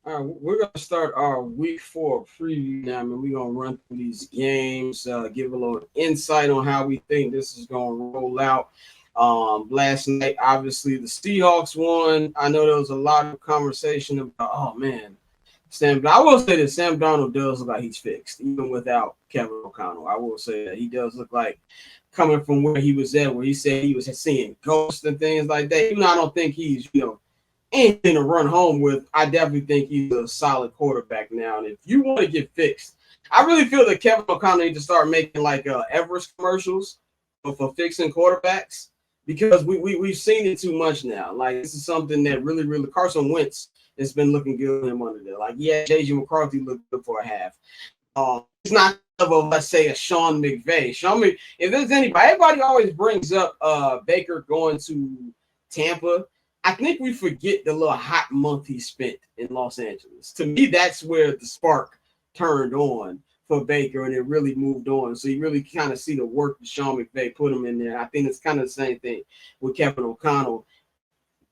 All right, we're gonna start our week 4 preview now. I mean, we're gonna run through these games, give a little insight on how we think this is gonna roll out. Last night, obviously, the Seahawks won. I know there was a lot of conversation about, oh man, Sam. I will say that Sam Darnold does look like he's fixed, even without Kevin O'Connell. I will say that he does look like coming from where he was at, where he said he was seeing ghosts and things like that. Even though I don't think he's, anything to run home with, I definitely think he's a solid quarterback now. And if you want to get fixed, I really feel that Kevin O'Connell needs to start making like Everest commercials for fixing quarterbacks because we've seen it too much now. Like this is something that really Carson Wentz has been looking good with him under there. Like JJ McCarthy looked good for a half. It's not of a, let's say, a Sean McVay. If there's anybody, everybody always brings up Baker going to Tampa. I think we forget the little hot month he spent in Los Angeles. To me, that's where the spark turned on for Baker, and it really moved on. So you really kind of see the work that Sean McVay put him in there. I think it's kind of the same thing with Kevin O'Connell.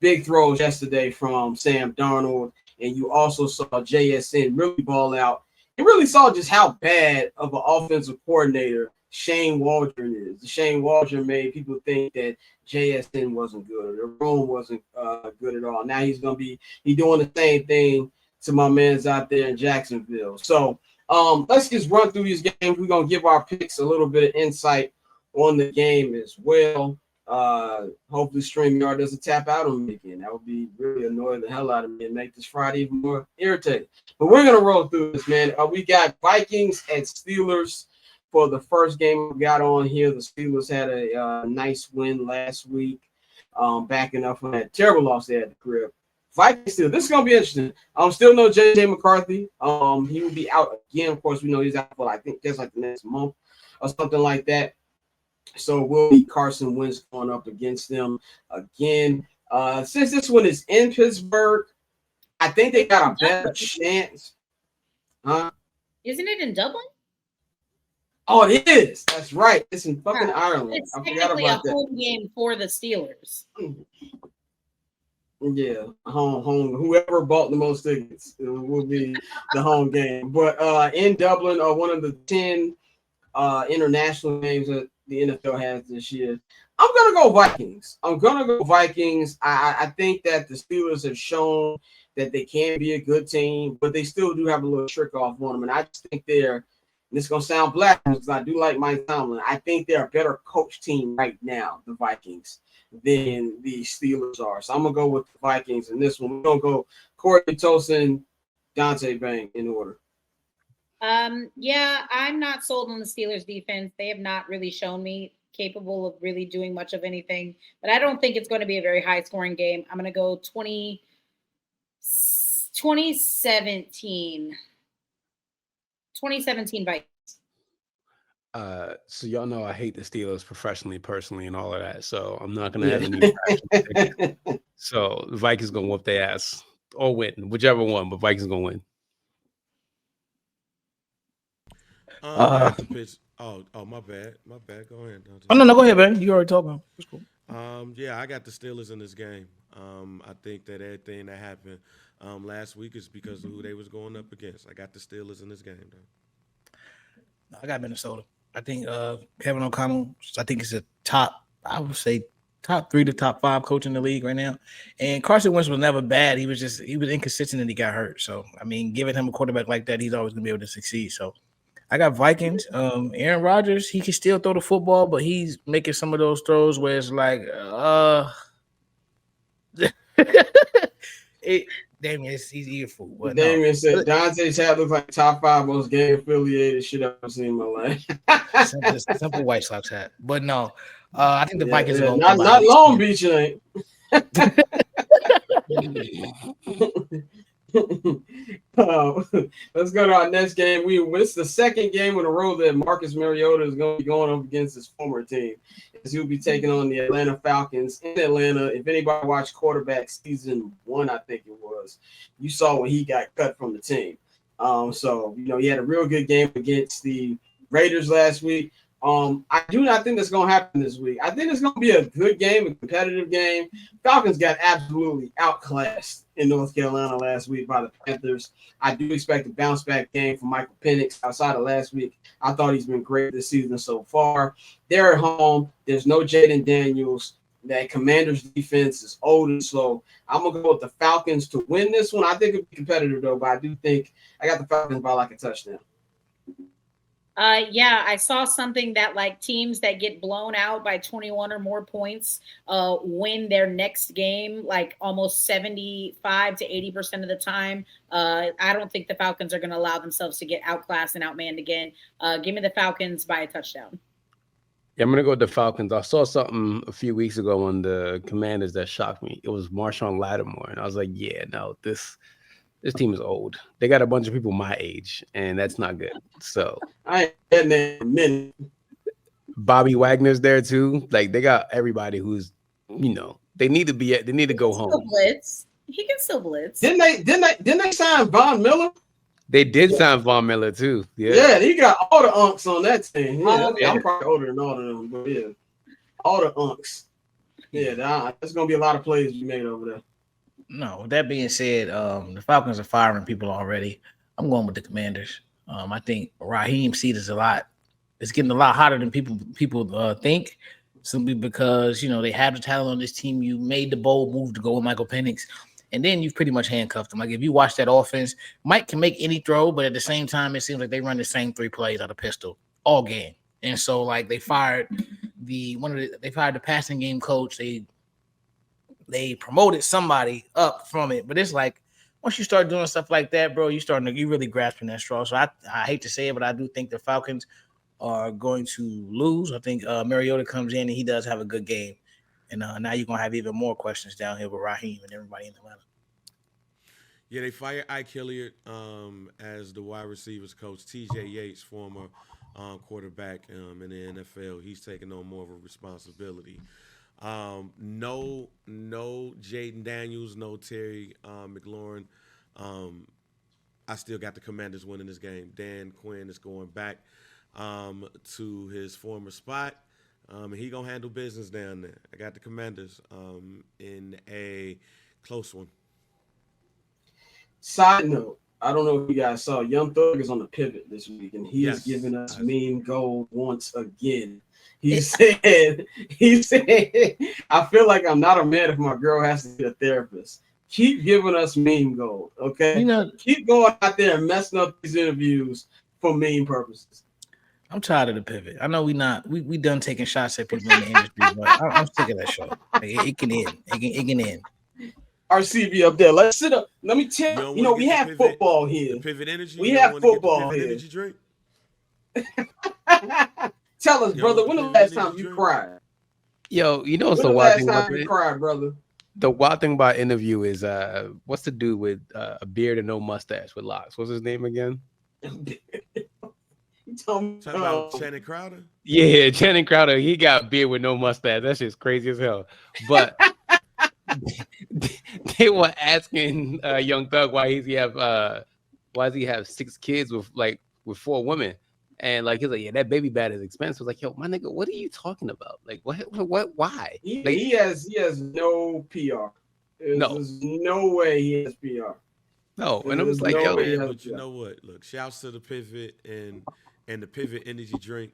Big throws yesterday from Sam Darnold, and you also saw JSN really ball out. You really saw just how bad of an offensive coordinator Shane Waldron is. Shane Waldron made people think that JSN wasn't good, or Rome wasn't good at all. Now he's doing the same thing to my man's out there in Jacksonville. So let's just run through these games. We're gonna give our picks a little bit of insight on the game as well. Hopefully StreamYard doesn't tap out on me again. That would be really annoying the hell out of me and make this Friday even more irritating. But we're gonna roll through this, man. We got Vikings at Steelers for the first game we got on here. The Steelers had a nice win last week, backing up from that terrible loss they had at the crib. Vikings still. This is gonna be interesting. Still no JJ McCarthy. He will be out again. Of course, we know he's out for I think just like the next month or something like that. So we'll be Carson Wentz going up against them again. Since this one is in Pittsburgh, I think they got a better chance. Huh? Isn't it in Dublin? Oh, it is. That's right. It's in fucking Ireland. It's technically a home game for the Steelers. Yeah, home. Whoever bought the most tickets will be the home game. But in Dublin, one of the 10 international games that the NFL has this year, I'm gonna go Vikings. I think that the Steelers have shown that they can be a good team, but they still do have a little trick off on them. And I just think and it's going to sound black because I do like Mike Tomlin. I think they're a better coach team right now, the Vikings, than the Steelers are. So I'm going to go with the Vikings in this one. We're going to go Courtney, Tosin, Dante Bang in order. Yeah, I'm not sold on the Steelers defense. They have not really shown me capable of really doing much of anything, but I don't think it's going to be a very high scoring game. I'm going to go 2017 Vikings. So y'all know I hate the Steelers professionally, personally, and all of that. So I'm not gonna have any. So the Vikings gonna whoop their ass or win, whichever one. But Vikings gonna win. I have to pitch. Oh, my bad. Go ahead. Oh no, go ahead, man. You already talked about it. It's cool. Yeah, I got the Steelers in this game. I think that everything that happened last week is because of who they was going up against. I got the Steelers in this game, though. I got Minnesota. I think Kevin O'Connell, I think is a top 3 to top 5 coach in the league right now. And Carson Wentz was never bad. He was inconsistent and he got hurt. So, I mean, giving him a quarterback like that, he's always going to be able to succeed. So, I got Vikings. Aaron Rodgers, he can still throw the football, but he's making some of those throws where it's like, Damien, he's eating food. Damien said Dante's hat looks like top 5 most gang affiliated shit I've ever seen in my life. simple White Sox hat. But no, I think the Vikings are not Long Beach, it ain't. Let's go to our next game. It's the second game in a row that Marcus Mariota is going to be going up against his former team. As he'll be taking on the Atlanta Falcons in Atlanta. If anybody watched quarterback season 1, I think it was, you saw when he got cut from the team. So he had a real good game against the Raiders last week. I do not think that's going to happen this week. I think it's going to be a good game, a competitive game. Falcons got absolutely outclassed in North Carolina last week by the Panthers. I do expect a bounce back game from Michael Penix outside of last week. I thought he's been great this season so far. They're at home. There's no Jaden Daniels. That Commanders defense is old and slow. I'm going to go with the Falcons to win this one. I think it'll be competitive, though, but I do think I got the Falcons by like a touchdown. Yeah, I saw something that like teams that get blown out by 21 or more points win their next game like almost 75 to 80% of the time. I don't think the Falcons are going to allow themselves to get outclassed and outmanned again. Give me the Falcons by a touchdown. Yeah, I'm gonna go with the Falcons. I saw something a few weeks ago on the Commanders that shocked me. It was Marshawn Lattimore, and I was like, "Yeah, no, this team is old. They got a bunch of people my age, and that's not good." So I ain't getting that in a minute. Bobby Wagner's there too. Like they got everybody who's, they need to go home. Blitz. He can still blitz. Didn't they sign Von Miller? They did sign Von Miller too. Yeah, he got all the unks on that team. Yeah. I'm probably older than all of them, but yeah, all the unks. Yeah, there's gonna be a lot of plays you made over there. No, with that being said, the Falcons are firing people already. I'm going with the Commanders. I think Raheem seat is it's getting a lot hotter than people think, simply because, they have the talent on this team. You made the bold move to go with Michael Penix, and then you've pretty much handcuffed him. Like, if you watch that offense, Mike can make any throw, but at the same time, it seems like they run the same 3 plays out of pistol all game. And so, like, they fired the passing game coach. They promoted somebody up from it, but it's like once you start doing stuff like that, bro, you really grasping that straw. So I hate to say it, but I do think the Falcons are going to lose. I think Mariota comes in and he does have a good game, and now you're gonna have even more questions down here with Raheem and everybody in Atlanta. Yeah, they fired Ike Hilliard as the wide receivers coach. TJ Yates, former quarterback in the NFL, he's taking on more of a responsibility. No Jaden Daniels, no Terry McLaurin. I still got the Commanders winning this game. Dan Quinn is going back to his former spot. He gonna handle business down there. I got the Commanders in a close one. Side note, I don't know if you guys saw, Young Thug is on the pivot this week, and he is giving us meme gold once again. He said, I feel like I'm not a man if my girl has to get a therapist. Keep giving us meme gold, okay? Keep going out there and messing up these interviews for meme purposes. I'm tired of the pivot. I know we done taking shots at people in the industry, but I'm sick of that show. Like, it can end. It can end. RCB up there. Let's sit up. Let me tell you, we have football here. The pivot energy. We have football here. Energy drink. Tell us, brother, when the last time you cried? Yo, it's the wild thing about you cried, brother. The wild thing about interview is what's the dude with a beard and no mustache with locks? What's his name again? Talking about Channing Crowder? Yeah, Channing Crowder. He got a beard with no mustache. That's just crazy as hell. But they were asking Young Thug why does he have 6 kids with 4 women, and like he's like, yeah, that baby bat is expensive. I was like, yo, my nigga, what are you talking about? Like, what why? He has no PR. There's no way he has PR. No, and it was like, yo, but you know what? Look, shouts to the pivot and the pivot energy drink.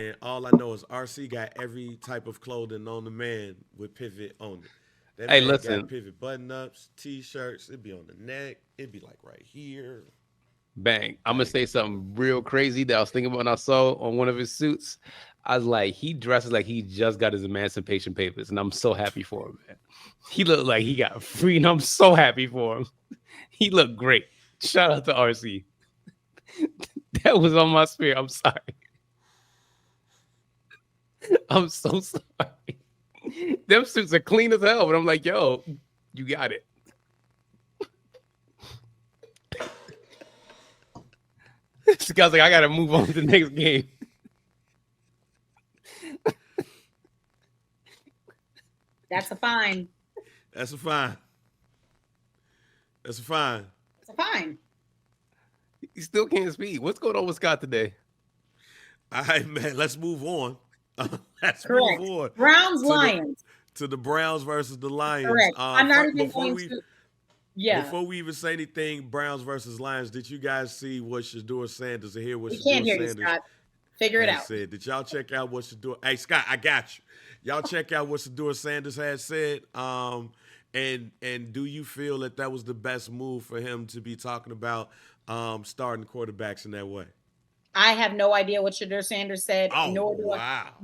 And all I know is RC got every type of clothing on the man with pivot on it. That hey, man listen, got pivot button-ups, T-shirts. It'd be on the neck. It'd be like right here. Bang. I'm going to say something real crazy that I was thinking about when I saw on one of his suits. I was like, he dresses like he just got his emancipation papers, and I'm so happy for him, man. He looked like he got free, and I'm so happy for him. He looked great. Shout out to RC. That was on my spirit. I'm sorry. I'm so sorry. Them suits are clean as hell, but I'm like, yo, you got it. This guy's like, I gotta move on to the next game. That's a fine. That's a fine. It's a fine. He still can't speak. What's going on with Scott today? All right, man. Let's move on. Let's move Correct. on Browns, to the Lions. Browns versus the Lions. Correct. I'm not even Before going we to. Yeah, even say anything, Browns versus Lions, did you guys see what Shador Sanders and hear what we can't Shador hear you, Sanders Scott. Figure it has out. said? Did y'all check out what Shador? Hey, Scott, I got you. Y'all check out what Shador Sanders has said. And do you feel that that was the best move for him to be talking about starting quarterbacks in that way? I have no idea what Shadur Sanders said, Oh, nor wow.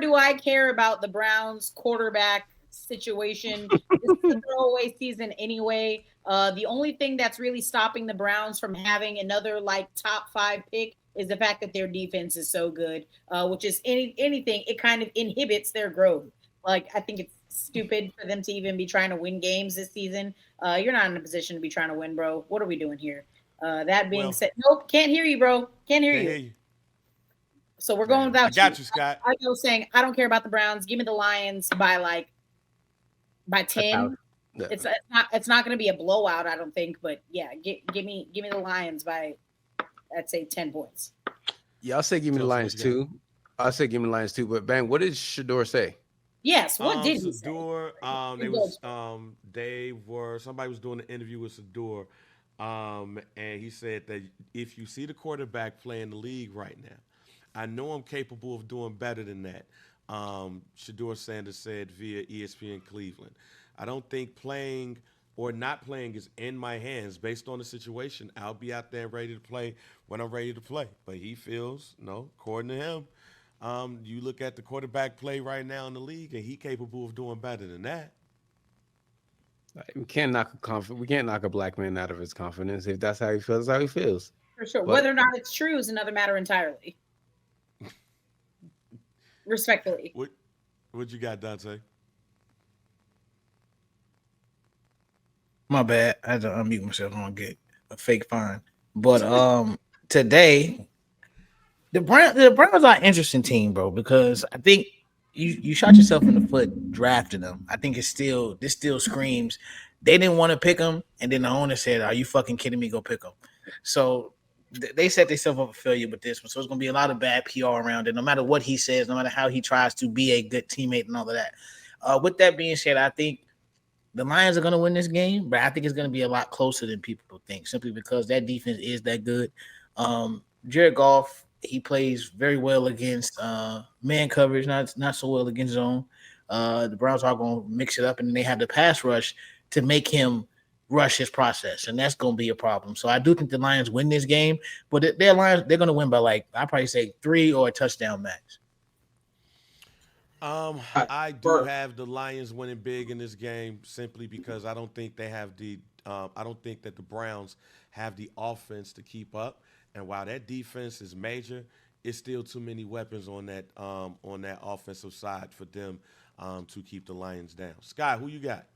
do I care about the Browns quarterback situation. This is a throwaway season anyway. The only thing that's really stopping the Browns from having another like top 5 pick is the fact that their defense is so good, which is anything. It kind of inhibits their growth. Like I think it's stupid for them to even be trying to win games this season. You're not in a position to be trying to win, bro. What are we doing here? That being Well, said, nope, can't hear you, bro. Can't hear can't you. hear you. So we're going without I got you, Scott. I go saying I don't care about the Browns. Give me the Lions by 10. Yeah. It's not going to be a blowout, I don't think. But yeah, give me the Lions by I'd say 10 points. Yeah, I'll say give me the Tosin, Lions what you too. I'll say give me the Lions too. But Bang, what did Shador say? Yes. What did he say? Sador, somebody was doing an interview with Sador, and he said that if you see the quarterback playing the league right now, I know I'm capable of doing better than that. Shador Sanders said via ESPN Cleveland. I don't think playing or not playing is in my hands based on the situation. I'll be out there ready to play when I'm ready to play. But he feels, no, according to him, you look at the quarterback play right now in the league, and he's capable of doing better than that. We can't knock we can't knock a black man out of his confidence. If that's how he feels, that's how he feels. For sure. But Whether or not it's true is another matter entirely. Respectfully. What you got, Dante? My bad. I had to unmute myself. I'm gonna get a fake fine. But today, the Browns are an interesting team, bro, because I think you shot yourself in the foot drafting them. I think this still screams they didn't want to pick them, and then the owner said, "Are you fucking kidding me? Go pick them." So they set themselves up for failure with this one. So it's gonna be a lot of bad PR around it. No matter what he says, no matter how he tries to be a good teammate and all of that. With that being said, I think the Lions are going to win this game, but I think it's going to be a lot closer than people think, simply because that defense is that good. Jared Goff, he plays very well against man coverage, not so well against zone. The Browns are going to mix it up, and they have the pass rush to make him rush his process, and that's going to be a problem. So I do think the Lions win this game, but they're going to win by I'd probably say 3 or a touchdown max. I do have the Lions winning big in this game simply because I don't think they have I don't think that the Browns have the offense to keep up. And while that defense is major, it's still too many weapons on that offensive side for them to keep the Lions down. Scott, who you got?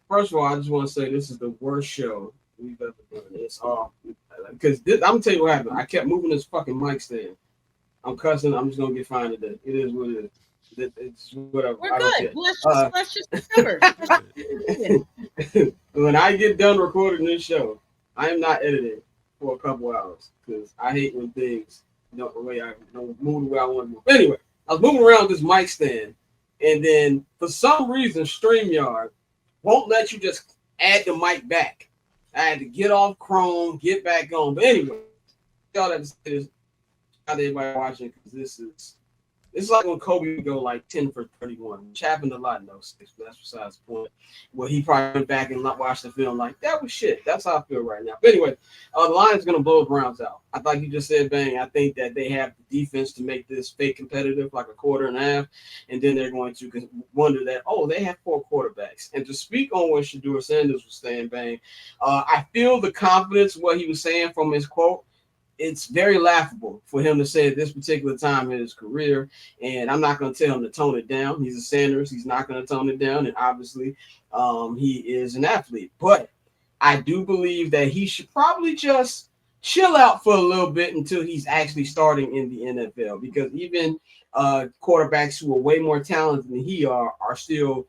First of all, I just want to say this is the worst show we've ever done. It's all because I'm gonna tell you what happened. I kept moving this fucking mic stand. I'm cussing. I'm just gonna get fined today. It is what it is. It's whatever. We're good. Let's just recover. When I get done recording this show, I am not editing for a couple hours because I hate when things don't move the way I want to move. Anyway, I was moving around with this mic stand, and then for some reason, StreamYard won't let you just add the mic back. I had to get off Chrome, get back on. But anyway, y'all that is out everybody watching because this is like when Kobe would go 10 for 31, which happened a lot in those six, but that's besides the point. Where he probably went back and watched the film that was shit. That's how I feel right now. But anyway, the Lions going to blow the Browns out. I thought you just said, Bang, I think that they have the defense to make this fake competitive, like a quarter and a half, and then they're going to wonder that, they have 4 quarterbacks. And to speak on what Shador Sanders was saying, Bang, I feel the confidence of what he was saying from his quote. It's very laughable for him to say at this particular time in his career, and I'm not going to tell him to tone it down. He's a Sanders. He's not going to tone it down, and obviously he is an athlete. But I do believe that he should probably just chill out for a little bit until he's actually starting in the NFL, because even quarterbacks who are way more talented than he are still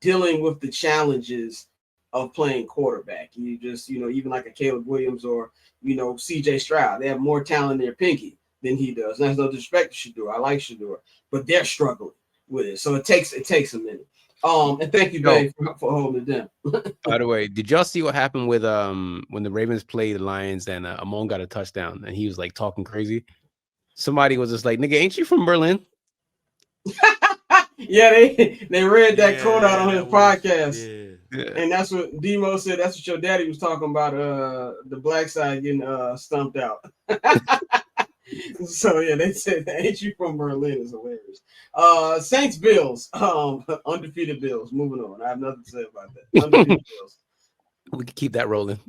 dealing with the challenges of playing quarterback. You just, even like a Caleb Williams or CJ Stroud, they have more talent in their pinky than he does. And that's no disrespect to Shedeur. I like Shedeur, but they're struggling with it. So it takes a minute. And thank you, Bay, for holding it down. By the way, did y'all see what happened with when the Ravens played the Lions and Amon got a touchdown and he was like talking crazy? Somebody was just like, "Nigga, ain't you from Berlin?" Yeah, they read that quote out on his podcast. Yeah. And that's what Demo said. That's what your daddy was talking about. The black side getting stumped out. So yeah, they said, "Ain't you from Berlin?" Is hilarious. Saints Bills, undefeated Bills. Moving on. I have nothing to say about that. Undefeated Bills. We can keep that rolling.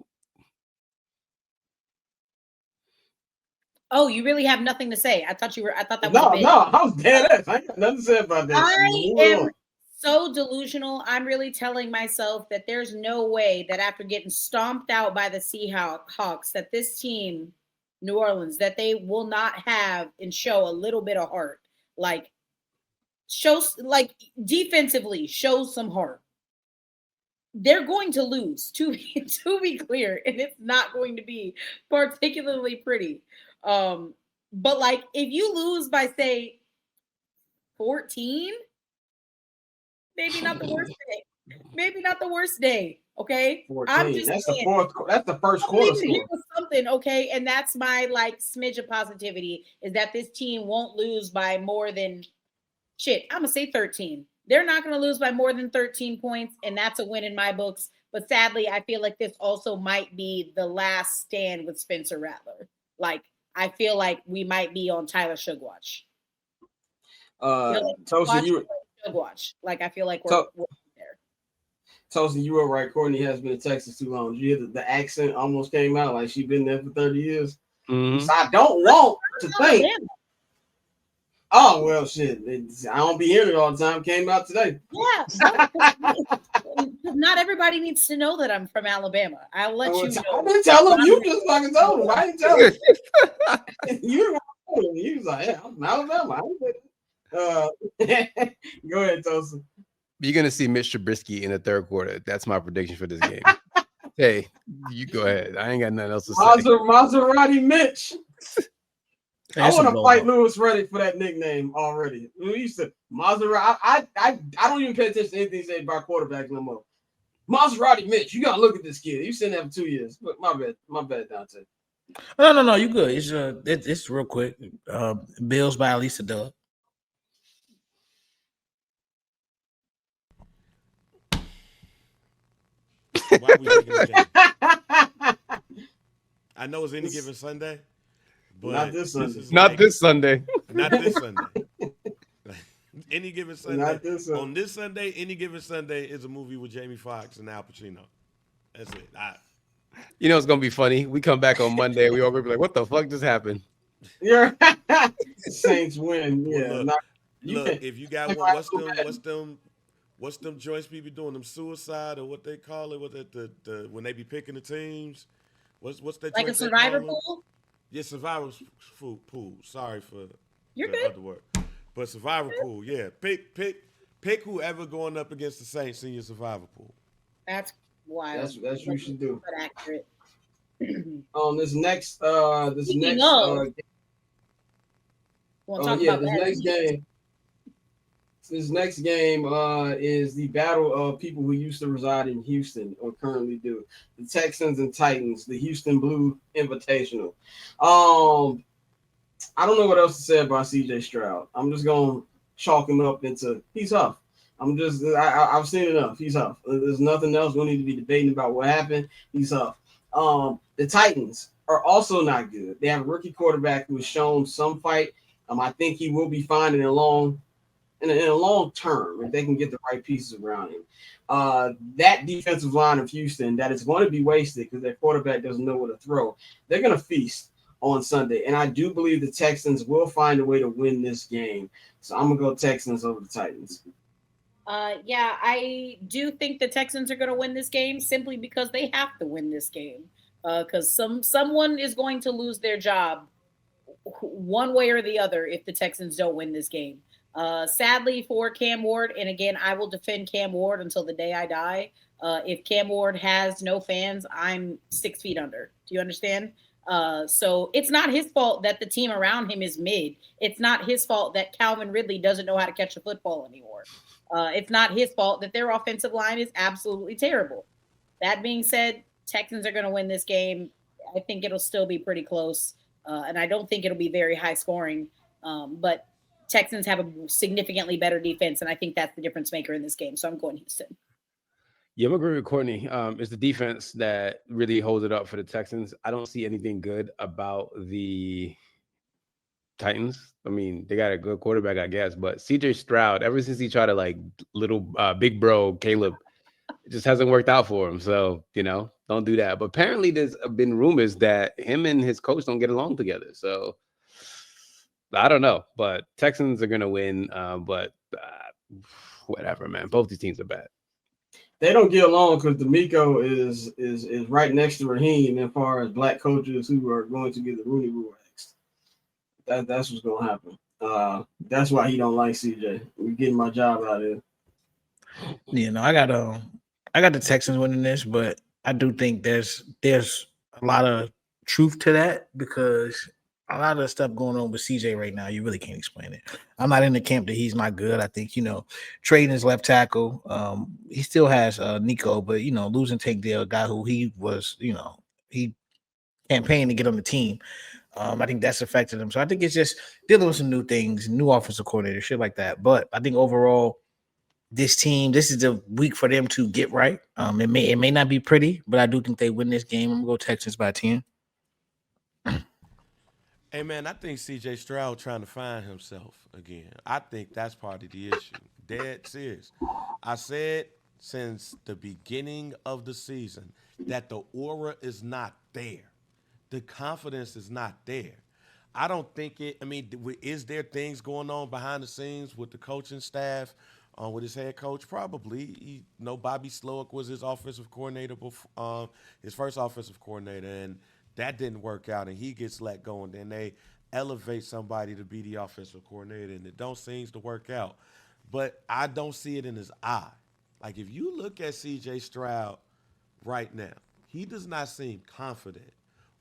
Oh, you really have nothing to say? I thought that was no. I was dead ass. I ain't got nothing to say about that. I am so delusional. I'm really telling myself that there's no way that after getting stomped out by the Seahawks, that this team, New Orleans, that they will not have and show a little bit of heart. Like, defensively, show some heart. They're going to lose, to be clear, and it's not going to be particularly pretty. But like, if you lose by, say, 14, maybe not the worst day. Maybe not the worst day. Okay. 14. I'm just that's saying, that's the first quarter score. Something, okay. And that's my like smidge of positivity is that this team won't lose by more than I'm gonna say 13. They're not gonna lose by more than 13 points, and that's a win in my books. But sadly, I feel like this also might be the last stand with Spencer Rattler. Like, I feel like we might be on Tyler Shugwatch. Tosin, Shugwatch. Like, I feel like we're there. Tosin, you were right. Courtney has been in Texas too long. Did you hear the accent almost came out like she's been there for 30 years? Mm-hmm. So I don't want to think. Oh, well, shit. I don't be hearing it all the time. Came out today. Yeah. Not everybody needs to know that I'm from Alabama. I'll let you know. I didn't tell them. You just fucking told them. I didn't tell them. You was like, yeah, I'm from Alabama. Go ahead, Tosin. You're going to see Mitch Trubisky in the third quarter. That's my prediction for this game. Hey, you go ahead. I ain't got nothing else to say. Maserati Mitch. I want to fight blowout. Lewis Reddick for that nickname already. We used to Maserati. I don't even pay attention to anything said about quarterbacks no more. Maserati Mitch, you gotta look at this kid. He's sitting there for 2 years. But my bad, Dante. No, you good. It's real quick. Bills by at least a dub. Why are we taking this game? I know it's any given Sunday, but not this Sunday. Not this Sunday. Not this Sunday. Any given Sunday. Not this Sunday. On this Sunday, any given Sunday is a movie with Jamie Foxx and Al Pacino. That's it. You know it's gonna be funny. We come back on Monday. We all gonna be like, "What the fuck just happened?" Yeah, Saints win. Yeah. Look, if you got one, what's them joints people doing? Them suicide or what they call it? What the when they be picking the teams? What's that? Like a survivor pool? Yeah, survivor pool. Sorry for You're the good. other word, but survivor pool. Yeah, pick whoever going up against the Saints in your survivor pool. That's wild. That's what you should do. But accurate. This next game is the battle of people who used to reside in Houston or currently do. The Texans and Titans, the Houston Blue Invitational. I don't know what else to say about CJ Stroud. I'm just going to chalk him up into he's tough. I've seen enough. He's tough. There's nothing else we need to be debating about what happened. He's tough. The Titans are also not good. They have a rookie quarterback who has shown some fight. I think he will be fine in a long term if they can get the right pieces around him. That defensive line of Houston that is going to be wasted because their quarterback doesn't know where to throw. They're going to feast on Sunday, and I do believe the Texans will find a way to win this game. So I'm gonna go Texans over the Titans. Yeah, I do think the Texans are going to win this game simply because they have to win this game. Because someone is going to lose their job one way or the other if the Texans don't win this game. Sadly for Cam Ward, and again, I will defend Cam Ward until the day I die. If Cam Ward has no fans, I'm 6 feet under. Do you understand? So it's not his fault that the team around him is mid. It's not his fault that Calvin Ridley doesn't know how to catch a football anymore. It's not his fault that their offensive line is absolutely terrible. That being said, Texans are going to win this game. I think it'll still be pretty close, and I don't think it'll be very high scoring. But Texans have a significantly better defense, and I think that's the difference maker in this game. So I'm going Houston. Yeah, I'm agree with Courtney. It's the defense that really holds it up for the Texans. I don't see anything good about the Titans. I mean, they got a good quarterback, I guess, but CJ Stroud, ever since he tried to like little big bro Caleb, it just hasn't worked out for him. So, don't do that. But apparently there's been rumors that him and his coach don't get along together. So I don't know, but Texans are going to win. But whatever, man. Both these teams are bad. They don't get along because D'Amico is right next to Raheem as far as black coaches who are going to get the Rooney Rule axed. That's what's going to happen. That's why he don't like CJ. We're getting my job out of here. I got the Texans winning this, but I do think there's a lot of truth to that because a lot of the stuff going on with CJ right now, you really can't explain it. I'm not in the camp that he's not good. I think, trading his left tackle, he still has Nico, but, losing Tank Dell, a guy who he was, he campaigned to get on the team. I think that's affected him. So I think it's just dealing with some new things, new offensive coordinator, shit like that. But I think overall, this team, this is the week for them to get right. It may not be pretty, but I do think they win this game. I'm going to go Texans by 10. Hey, man, I think C.J. Stroud trying to find himself again. I think that's part of the issue. Dead serious. I said since the beginning of the season that the aura is not there. The confidence is not there. I don't think it – I mean, is there things going on behind the scenes with the coaching staff, with his head coach? Probably. Bobby Slowick was his offensive coordinator, his first offensive coordinator, and – that didn't work out, and he gets let go, and then they elevate somebody to be the offensive coordinator, and it don't seem to work out. But I don't see it in his eye. Like, if you look at C.J. Stroud right now, he does not seem confident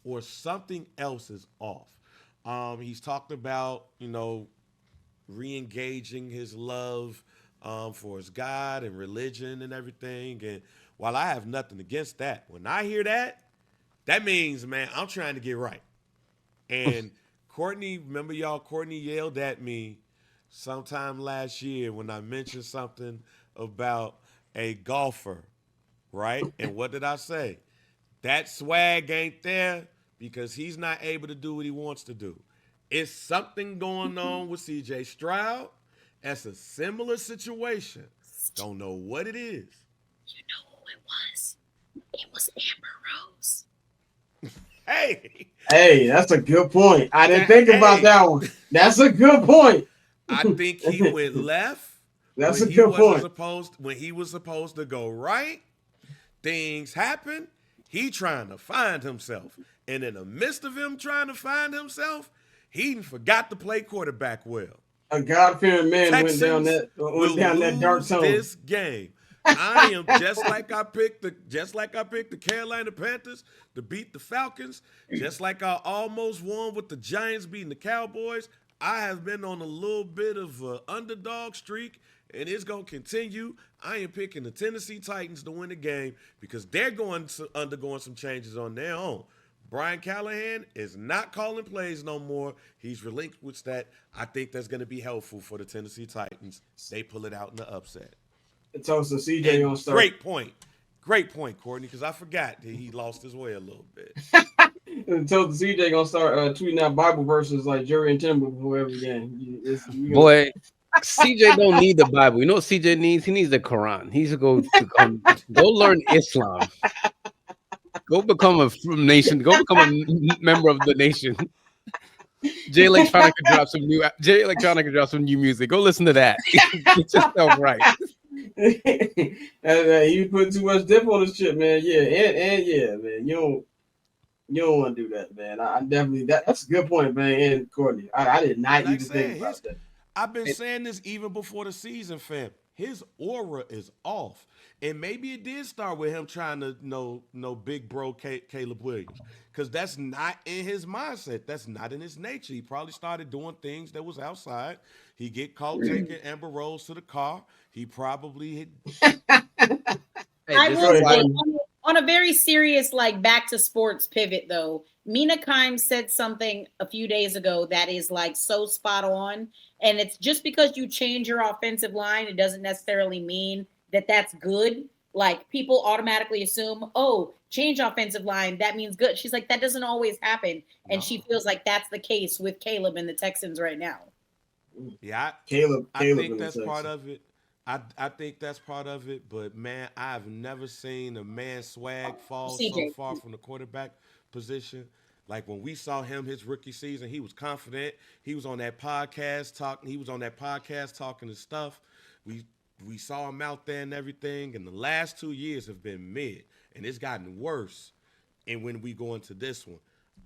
or something else is off. He's talked about, re-engaging his love for his God and religion and everything, and while I have nothing against that, when I hear that, that means, man, I'm trying to get right. And Courtney yelled at me sometime last year when I mentioned something about a golfer, right? And what did I say? That swag ain't there because he's not able to do what he wants to do. It's something going on with C.J. Stroud. That's a similar situation. Don't know what it is. You know who it was? It was Amber Rose. Hey, that's a good point. I didn't think about that one. That's a good point. I think he went left. That's a good point. When he was supposed to go right, things happen. He trying to find himself. And in the midst of him trying to find himself, he forgot to play quarterback well. A God-fearing man Texans went down that dark zone. This game. I am just like I picked the Carolina Panthers to beat the Falcons, just like I almost won with the Giants beating the Cowboys. I have been on a little bit of an underdog streak, and it's going to continue. I am picking the Tennessee Titans to win the game because they're undergoing some changes on their own. Brian Callahan is not calling plays no more. He's relinquished that. I think that's going to be helpful for the Tennessee Titans. They pull it out in the upset. Tosin, CJ gonna start. Great point, Courtney, because I forgot that he lost his way a little bit. Tosin, CJ gonna start tweeting out Bible verses like Jerry and Timber before every game. Boy, CJ don't need the Bible. You know what CJ needs? He needs the Quran. He needs to go learn Islam. Go become a nation. Go become a member of the nation. Jay Electronica dropped some new music. Go listen to that. Get yourself right. You put too much dip on this shit, man. Yeah, and yeah, man. You don't want to do that, man. I definitely that's a good point, man. And Courtney, I did not even think about that. I've been saying this even before the season, fam. his aura is off. And maybe it did start with him trying to know big bro Caleb Williams, because that's not in his mindset. That's not in his nature. He probably started doing things that was outside. He get caught taking Amber Rose to the car. He probably hit. Hey, I this will is say, why on a very serious, like back to sports pivot, though, Mina Kimes said something a few days ago that is like so spot on. And it's just because you change your offensive line, it doesn't necessarily mean that that's good. Like people automatically assume, oh, change offensive line, that means good. She's like, that doesn't always happen. And she feels like that's the case with Caleb and the Texans right now. Yeah, Caleb I think in the that's part Texans. of it. I think that's part of it. But man, I've never seen a man swag fall so CJ. far from the quarterback position. Like when we saw him his rookie season, he was confident. He was on that podcast talking. He was on that podcast talking his stuff. We saw him out there and everything. And the last 2 years have been mid, and it's gotten worse. And when we go into this one,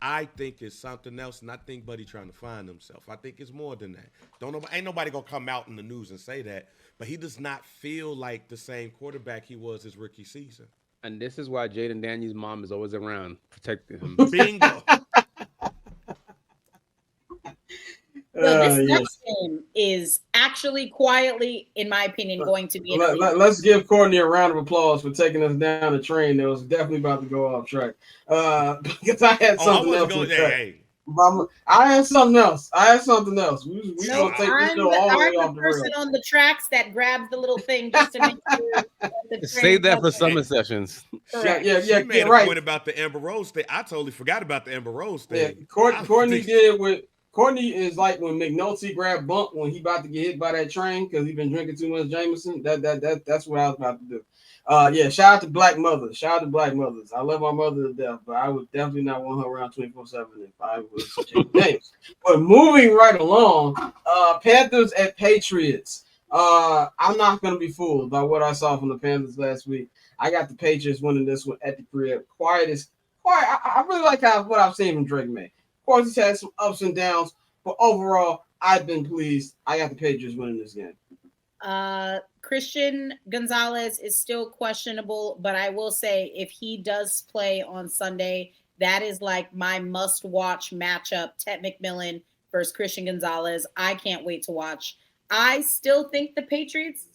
I think it's something else, and I think Buddy trying to find himself. I think it's more than that. Ain't nobody gonna come out in the news and say that, but he does not feel like the same quarterback he was his rookie season. and this is why Jaden Daniels' mom is always around protecting him. Bingo. So this Yes. next game is actually quietly, in my opinion, going to be an elite. Let's give Courtney a round of applause for taking us down a train that was definitely about to go off track. Because I had something else to say. I had something else. We No, gonna take this I'm show all the way the off the person rails. on the tracks that grabs the little thing just to make sure that the train Save that for doesn't- summer sessions. Correct. She made a right. point about the Amber Rose thing. I totally forgot about the Amber Rose Yeah, thing. Courtney is like when McNulty grabbed Bump when he about to get hit by that train because he been drinking too much Jameson. That's what I was about to do. Shout out to Black mothers. Shout out to Black mothers. I love my mother to death, but I would definitely not want her around 24/7 if I was James. But moving right along, Panthers at Patriots. I'm not gonna be fooled by what I saw from the Panthers last week. I got the Patriots winning this one at the crib. Quiet. I really like what I've seen from Drake May. Of course, he's had some ups and downs, but overall, I've been pleased. I got the Patriots winning this game. Christian Gonzalez is still questionable, but I will say if he does play on Sunday, that is like my must-watch matchup. Ted McMillan versus Christian Gonzalez. I can't wait to watch. I still think the Patriots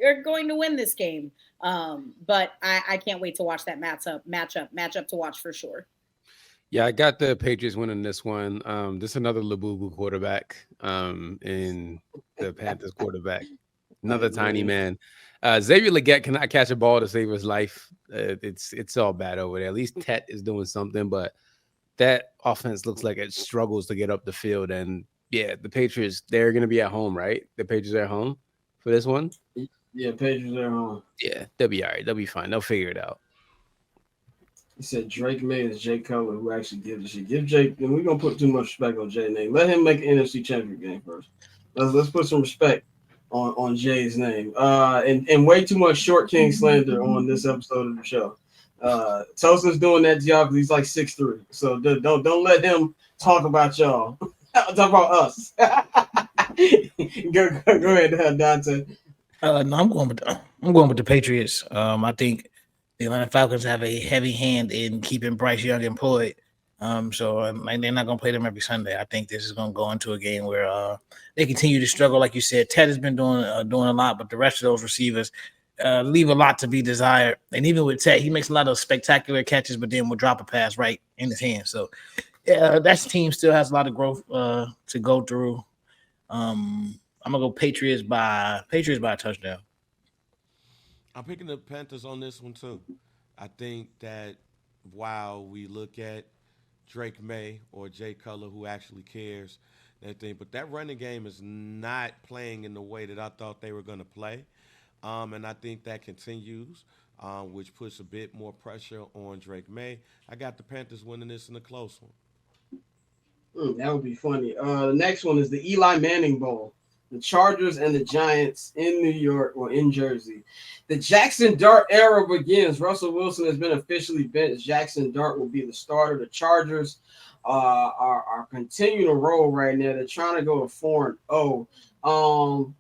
are going to win this game, but I can't wait to watch that matchup to watch for sure. Yeah, I got the Patriots winning this one. This is another Labubu quarterback in the Panthers quarterback. Another tiny man. Xavier Legette cannot catch a ball to save his life. It's all bad over there. At least Tet is doing something, but that offense looks like it struggles to get up the field. And yeah, the Patriots, they're going to be at home, right? The Patriots are at home for this one? Yeah, Patriots are at home. Yeah, they'll be all right. They'll be fine. They'll figure it out. He said Drake May is Jay Cutler who actually gives a shit. Give Jake, and we're gonna put too much respect on Jay's name. Let him make an NFC championship game first. Let's put some respect on Jay's name. And way too much short king slander on this episode of the show. Tosin's doing that job because he's like 6'3". So don't let him talk about y'all. Talk about us. go ahead, Dante. No, I'm going with the Patriots. I think the Atlanta Falcons have a heavy hand in keeping Bryce Young employed. So they're not going to play them every Sunday. I think this is going to go into a game where they continue to struggle. Like you said, Ted has been doing a lot, but the rest of those receivers leave a lot to be desired. And even with Ted, he makes a lot of spectacular catches, but then will drop a pass right in his hand. So that team still has a lot of growth to go through. I'm gonna go Patriots by a touchdown. I'm picking the Panthers on this one too. I think that while we look at Drake May or Jay Cutler, who actually cares, that thing, but that running game is not playing in the way that I thought they were going to play, and I think that continues, which puts a bit more pressure on Drake May. I got the Panthers winning this in a close one. That would be funny. The next one is the Eli Manning Bowl. The Chargers and the Giants in New York or in Jersey. The Jackson Dart era begins. Russell Wilson has been officially benched. Jackson Dart will be the starter. The Chargers are continuing to roll right now. They're trying to go to 4-0.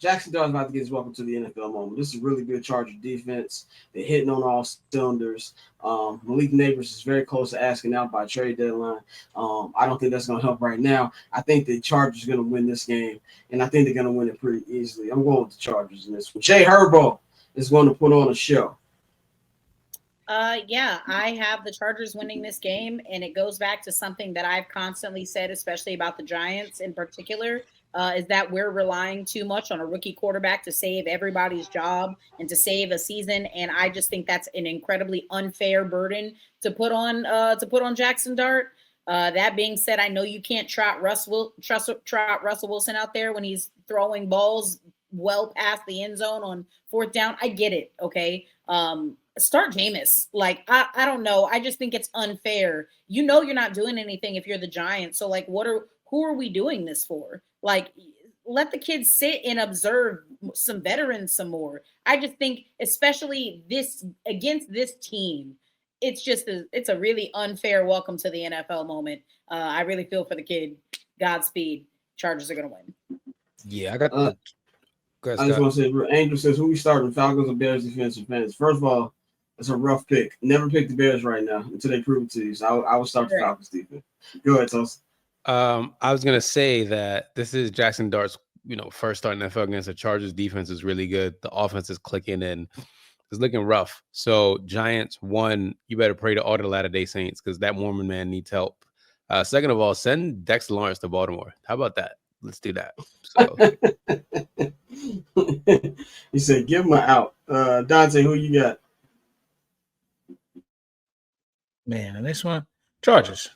Jackson Dart's about to get his welcome to the NFL moment. This is a really good Charger defense. They're hitting on all cylinders. Malik Neighbors is very close to asking out by trade deadline. I don't think that's going to help right now. I think the Chargers are going to win this game, and I think they're going to win it pretty easily. I'm going with the Chargers in this one. Jay Herbo is going to put on a show. Yeah, I have the Chargers winning this game, and it goes back to something that I've constantly said, especially about the Giants in particular, is that we're relying too much on a rookie quarterback to save everybody's job and to save a season. And I just think that's an incredibly unfair burden to put on Jackson Dart. That being said, I know you can't trot Russell Wilson out there when he's throwing balls well past the end zone on fourth down. I get it. Okay. Start Jameis. Like, I don't know. I just think it's unfair. You know, you're not doing anything if you're the Giants. So like, who are we doing this for? Like, let the kids sit and observe some veterans some more. I just think, especially against this team, it's a really unfair welcome to the NFL moment. I really feel for the kid. Godspeed. Chargers are going to win. Yeah, I got I just want to say, Angel says, who we starting, Falcons or Bears defensive fans? First of all, it's a rough pick. Never pick the Bears right now until they prove it to you. So I would start the Falcons defense. Go ahead, Tosin. I was gonna say that this is Jackson Dart's, first start in the NFL against the Chargers. Defense is really good. The offense is clicking and it's looking rough. So Giants, one, you better pray to all the Latter-day Saints because that Mormon man needs help. Second of all, send Dexter Lawrence to Baltimore. How about that? Let's do that. So he said, give him an out. Dante, who you got? Man, and this one, Chargers.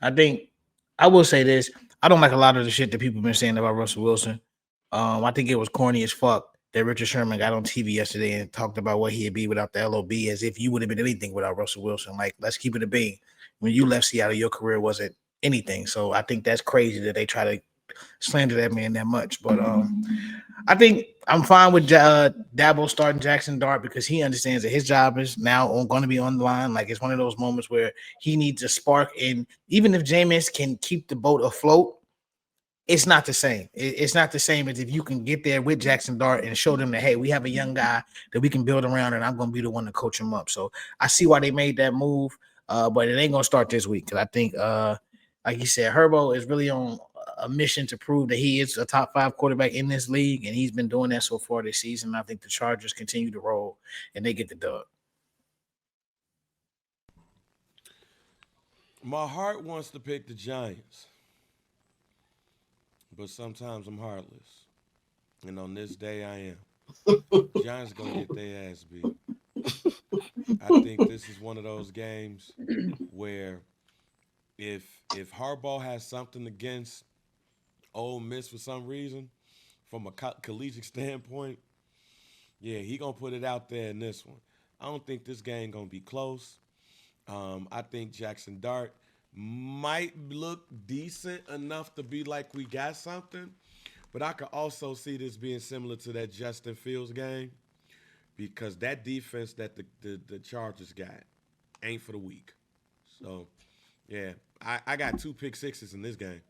I will say this. I don't like a lot of the shit that people have been saying about Russell Wilson. I think it was corny as fuck that Richard Sherman got on TV yesterday and talked about what he'd be without the LOB, as if you would have been anything without Russell Wilson. Like, let's keep it a bean. When you left Seattle, your career wasn't anything. So I think that's crazy that they try to slander that man that much. But I think I'm fine with Dabo starting Jackson Dart because he understands that his job is now going to be on the line. Like, it's one of those moments where he needs a spark. And even if Jameis can keep the boat afloat, it's not the same. It's not the same as if you can get there with Jackson Dart and show them that, hey, we have a young guy that we can build around, and I'm going to be the one to coach him up. So I see why they made that move, but it ain't going to start this week because I think, like you said, Herbo is really on a mission to prove that he is a top 5 quarterback in this league, and he's been doing that so far this season. I think the Chargers continue to roll, and they get the dub. My heart wants to pick the Giants, but sometimes I'm heartless. And on this day, I am. Giants going to get their ass beat. I think this is one of those games where if Harbaugh has something against Ole Miss for some reason, from a collegiate standpoint, yeah, he going to put it out there in this one. I don't think this game going to be close. I think Jackson Dart might look decent enough to be like we got something, but I could also see this being similar to that Justin Fields game because that defense that the Chargers got ain't for the weak. So, yeah, I got 2 pick sixes in this game.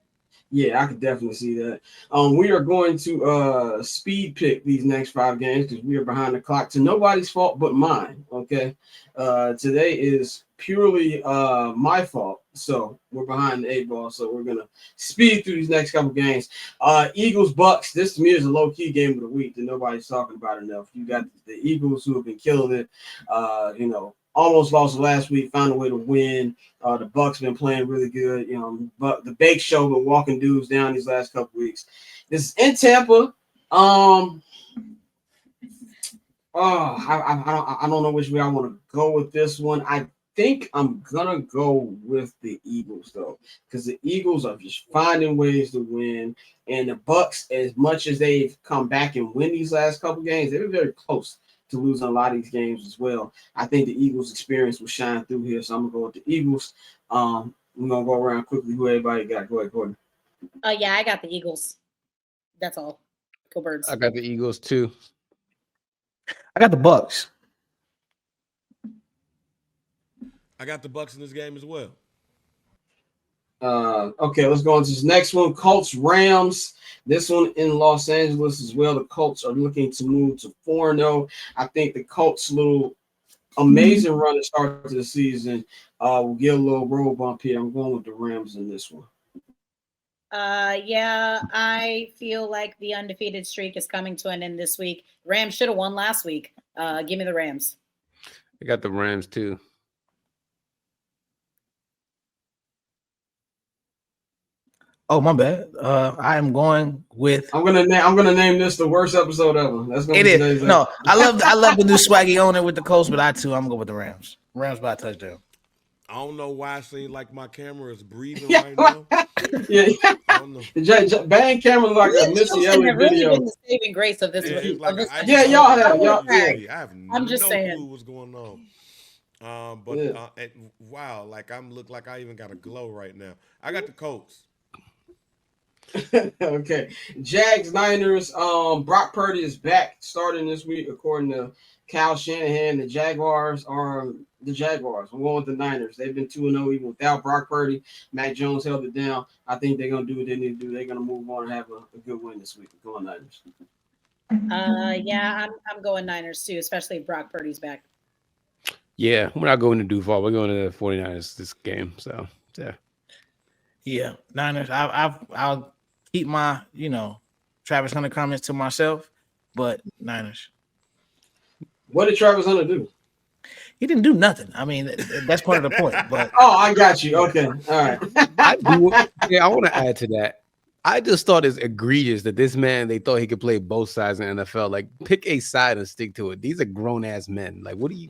Yeah, I could definitely see that. We are going to speed pick these next 5 games because we are behind the clock to nobody's fault but mine. Okay. Today is purely my fault. So we're behind the 8 ball. So we're gonna speed through these next couple games. Eagles Bucks. This to me is a low-key game of the week that nobody's talking about enough. You got the Eagles who have been killing it. Almost lost last week, found a way to win. The Bucks been playing really good. But the Bake Show been walking dudes down these last couple weeks. This is in Tampa. I don't know which way I want to go with this one. I think I'm gonna go with the Eagles though, because the Eagles are just finding ways to win, and the Bucks, as much as they've come back and win these last couple games, they've been very close to losing a lot of these games as well. I think the Eagles' experience will shine through here, so I'm gonna go with the Eagles. We're gonna go around quickly. Who everybody got? Go ahead, Courtney. Yeah, I got the Eagles. That's all. Go Birds. I got the Eagles too. I got the Bucks. I got the Bucks in this game as well. Okay, let's go on to this next one. Colts Rams. This one in Los Angeles as well. The Colts are looking to move to 4-0. I think the Colts' little amazing run to start to the season will get a little road bump here. I'm going with the Rams in this one. Yeah, I feel like the undefeated streak is coming to an end this week. Rams should have won last week. Give me the Rams. I got the Rams too. Oh, my bad. I am going with. I'm gonna name this the worst episode ever. That's gonna It be is. today's No, I love the new swaggy owner with the Colts, but I'm gonna go with the Rams. Rams by a touchdown. I don't know why I seem like my camera is breathing Yeah. right now. Yeah, I don't know. Bang camera like a Missy Elliott have really video. been the saving grace of this Yeah, week. it's like Yeah, y'all have. Y'all, I have I'm just no saying. clue what's going on. Wow, like I'm look like I even got a glow right now. I got the Colts. Okay. Jags Niners. Brock Purdy is back starting this week, according to Kyle Shanahan. The Jaguars are the Jaguars. I'm going with the Niners. They've been 2-0 even without Brock Purdy. Mac Jones held it down. I think they're gonna do what they need to do. They're gonna move on and have a good win this week. Going Niners. Yeah, I'm going Niners too, especially if Brock Purdy's back. Yeah, we're not going to Duval. We're going to the 49ers this game. So, yeah. Yeah, Niners. I'll keep my Travis Hunter comments to myself, but Niners. What did Travis Hunter do? He didn't do nothing. I mean, that's part of the point. But Oh, I got you. Okay, all right. I want to add to that. I just thought it's egregious that this man, they thought he could play both sides in the NFL. Like, pick a side and stick to it. These are grown ass men. Like, what do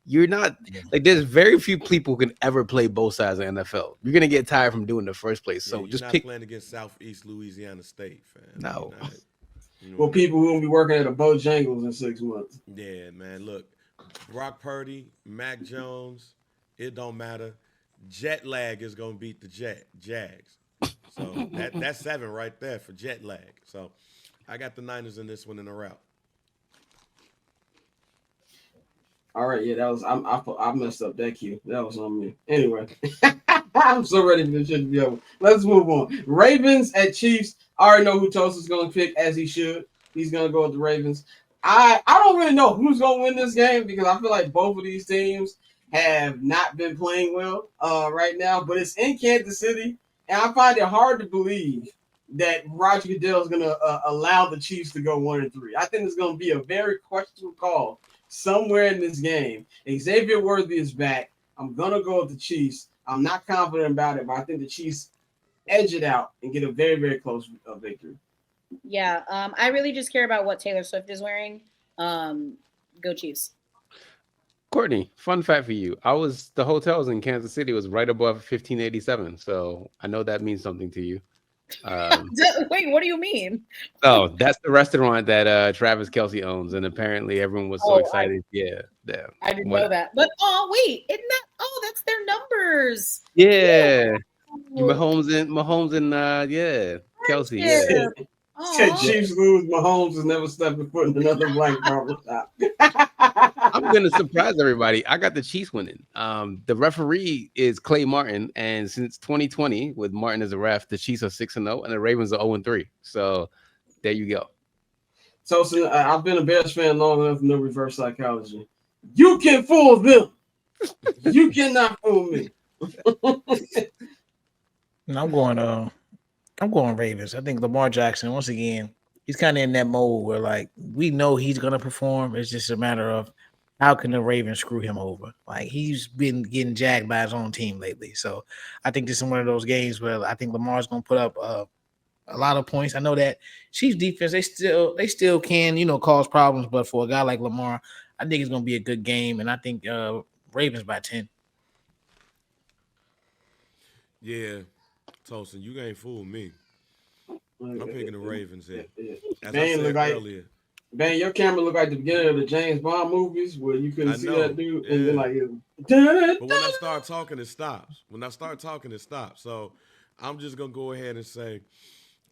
you're not like, there's very few people who can ever play both sides of the NFL. You're gonna get tired from doing it in the first place. So you're just not pick. playing against Southeast Louisiana State, fam. No. Well, people who will be working at a Bojangles in 6 months. Yeah, man. Look, Brock Purdy, Mac Jones, it don't matter. Jet lag is gonna beat the Jags. So that's 7 right there for jet lag. So I got the Niners in this one in a route. All right, yeah, that was I messed up that cue. That was on me. Anyway, I'm so ready for this shit to be over. Let's move on. Ravens at Chiefs. I already know who Tosin's going to pick, as he should. He's going to go with the Ravens. I don't really know who's going to win this game because I feel like both of these teams have not been playing well right now. But it's in Kansas City, and I find it hard to believe that Roger Goodell is going to allow the Chiefs to go 1-3. I think it's going to be a very questionable call somewhere in this game. Xavier Worthy is back. I'm going to go with the Chiefs. I'm not confident about it, but I think the Chiefs edge it out and get a very, very close victory. Yeah, I really just care about what Taylor Swift is wearing. Go Chiefs. Courtney, fun fact for you. The hotels in Kansas City was right above 1587. So I know that means something to you. Wait, what do you mean? Oh, that's the restaurant that Travis Kelce owns, and apparently everyone was so excited. Yeah, I didn't know that. But wait, isn't that? Oh, that's their numbers. Yeah, Mahomes and Kelce. Yeah. Said Chiefs lose, Mahomes is never stepping foot in another blank barber shop. I'm gonna surprise everybody. I got the Chiefs winning. The referee is Clay Martin, and since 2020, with Martin as a ref, the Chiefs are 6-0, and the Ravens are 0-3. So there you go. Tosin, I've been a Bears fan long enough to know reverse psychology. You can fool them. You cannot fool me. I'm going Ravens. I think Lamar Jackson, once again, he's kind of in that mode where, like, we know he's going to perform. It's just a matter of how can the Ravens screw him over? Like, he's been getting jagged by his own team lately. So I think this is one of those games where I think Lamar's going to put up a lot of points. I know that Chiefs defense, they still can, cause problems. But for a guy like Lamar, I think it's going to be a good game. And I think Ravens by 10. Yeah. Tosin, you ain't fooled me. I'm picking the Ravens here. As I Bang, said earlier. Bang, your camera looked like the beginning of the James Bond movies where you couldn't see that dude. Yeah. And then like, but when I start talking, it stops. So I'm just going to go ahead and say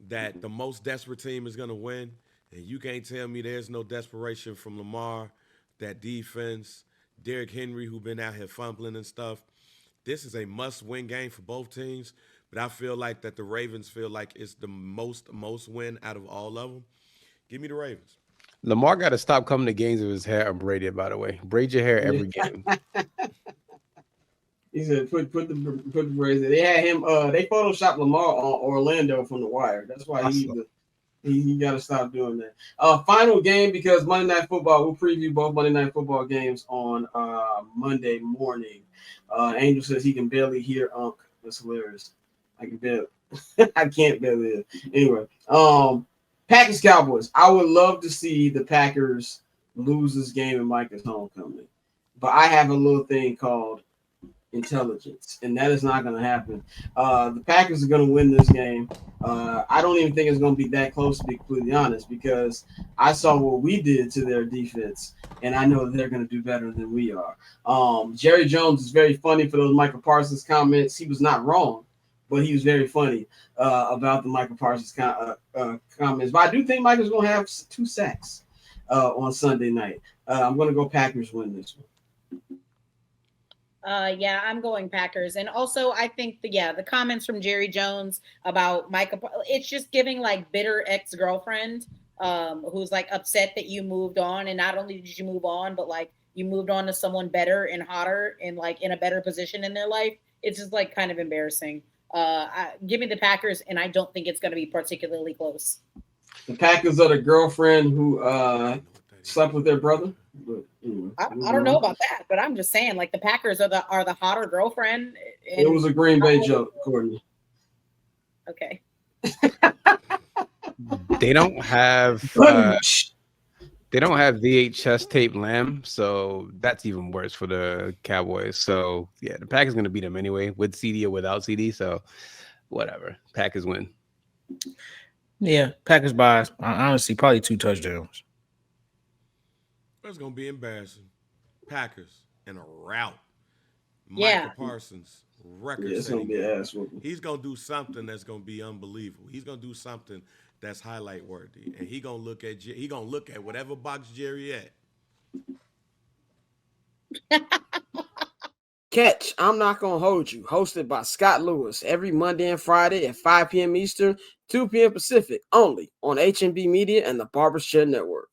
that the most desperate team is going to win. And you can't tell me there's no desperation from Lamar, that defense, Derrick Henry, who been out here fumbling and stuff. This is a must-win game for both teams. but I feel like that the Ravens feel like it's the most win out of all of them. Give me the Ravens. Lamar got to stop coming to games with his hair unbraided, by the way. Braid your hair every game. He said, "Put the braids." They had him. They photoshopped Lamar on Orlando from The Wire. That's why he got to stop doing that. Final game, because Monday Night Football. We'll preview both Monday Night Football games on Monday morning. Angel says he can barely hear Unc. That's hilarious. I can't barely hear. Anyway, Packers Cowboys. I would love to see the Packers lose this game in Micah's homecoming, but I have a little thing called intelligence, and that is not going to happen. The Packers are going to win this game. I don't even think it's going to be that close, to be completely honest, because I saw what we did to their defense, and I know that they're going to do better than we are. Jerry Jones is very funny for those Michael Parsons comments. He was not wrong, but he was very funny about the Michael Parsons comments. But I do think Michael's going to have 2 sacks on Sunday night. I'm going to go Packers win this one. Yeah, I'm going Packers. And also, I think the comments from Jerry Jones about Michael, it's just giving like bitter ex-girlfriend who's like upset that you moved on. And not only did you move on, but like you moved on to someone better and hotter and like in a better position in their life. It's just like kind of embarrassing. Give me the Packers, and I don't think it's going to be particularly close. The Packers are the girlfriend who slept with their brother. But, anyway, I don't know about that, but I'm just saying, like the Packers are the hotter girlfriend. It was a Green Bay joke, Courtney. Okay. They don't have VHS tape Lamb, so that's even worse for the Cowboys. So yeah, the Packers going to beat them anyway, with CD or without CD. So whatever, Packers win. Yeah, Packers by honestly probably 2 touchdowns. It's gonna be embarrassing. Packers in a rout. Yeah. Michael Parsons record. Yeah, it's gonna be an ass whooping. He's gonna do something that's gonna be unbelievable. He's gonna do something that's highlight worthy, and he gonna look at whatever box Jerry at. Catch I'm Not Gonna Hold You, hosted by Scott Lewis, every Monday and Friday at 5 p.m. Eastern, 2 p.m. Pacific, only on HNB Media and the Barber's Chair Network.